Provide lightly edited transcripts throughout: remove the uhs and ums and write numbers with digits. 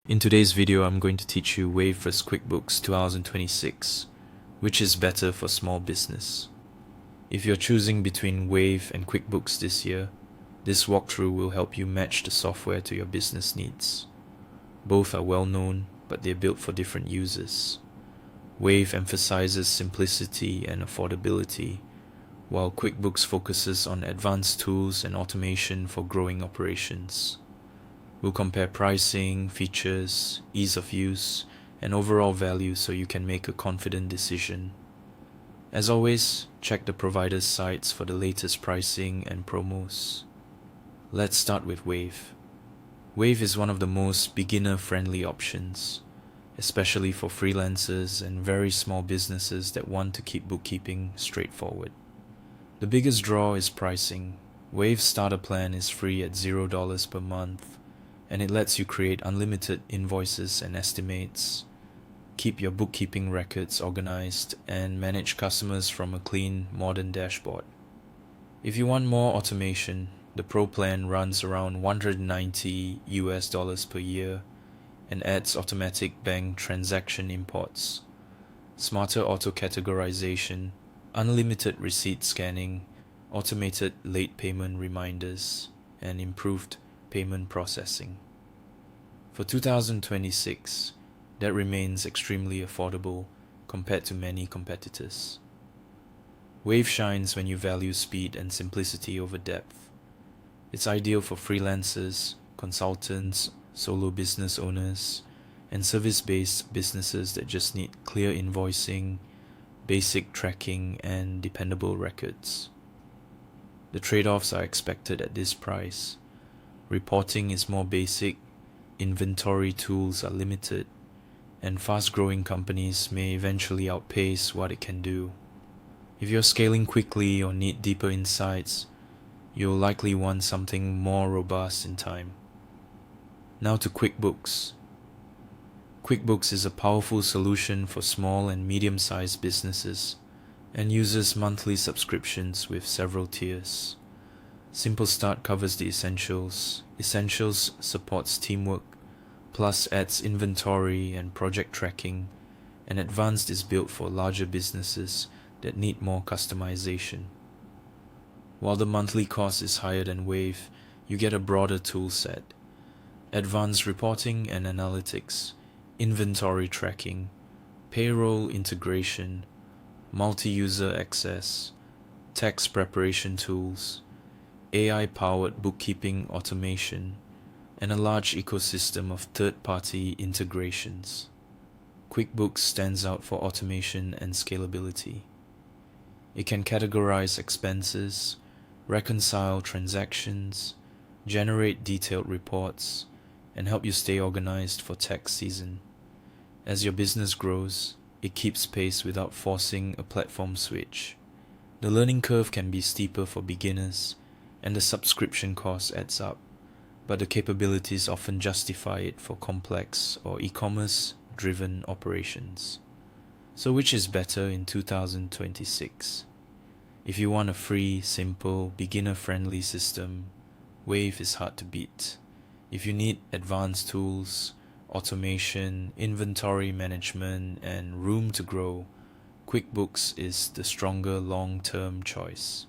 In today's video, I'm going to teach you Wave vs QuickBooks 2026, which is better for small business. If you're choosing between Wave and QuickBooks this year, this walkthrough will help you match the software to your business needs. Both are well known, but they're built for different users. Wave emphasizes simplicity and affordability, while QuickBooks focuses on advanced tools and automation for growing operations. We'll compare pricing, features, ease of use, and overall value so you can make a confident decision. As always, check the provider's sites for the latest pricing and promos. Let's start with Wave. Wave is one of the most beginner-friendly options, especially for freelancers and very small businesses that want to keep bookkeeping straightforward. The biggest draw is pricing. Wave's starter plan is free at $0 per month, and it lets you create unlimited invoices and estimates, keep your bookkeeping records organized, and manage customers from a clean, modern dashboard. If you want more automation, the Pro plan runs around $190 per year and adds automatic bank transaction imports, smarter auto-categorization, unlimited receipt scanning, automated late payment reminders, and improved payment processing. For 2026, that remains extremely affordable compared to many competitors. Wave shines when you value speed and simplicity over depth. It's ideal for freelancers, consultants, solo business owners, and service-based businesses that just need clear invoicing, basic tracking, and dependable records. The trade-offs are expected at this price. Reporting is more basic, inventory tools are limited, and fast-growing companies may eventually outpace what it can do. If you're scaling quickly or need deeper insights, you'll likely want something more robust in time. Now to QuickBooks. QuickBooks is a powerful solution for small and medium-sized businesses and uses monthly subscriptions with several tiers. Simple Start covers the essentials. Essentials supports teamwork, Plus adds inventory and project tracking, and Advanced is built for larger businesses that need more customization. While the monthly cost is higher than Wave, you get a broader tool set. Advanced reporting and analytics, inventory tracking, payroll integration, multi-user access, tax preparation tools, AI-powered bookkeeping automation, and a large ecosystem of third-party integrations. QuickBooks stands out for automation and scalability. It can categorize expenses, reconcile transactions, generate detailed reports, and help you stay organized for tax season. As your business grows, it keeps pace without forcing a platform switch. The learning curve can be steeper for beginners, and the subscription cost adds up, but the capabilities often justify it for complex or e-commerce-driven operations. So which is better in 2026? If you want a free, simple, beginner-friendly system, Wave is hard to beat. If you need advanced tools, automation, inventory management, and room to grow, QuickBooks is the stronger long-term choice.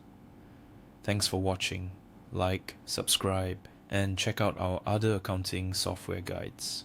Thanks for watching. Like, subscribe, and check out our other accounting software guides.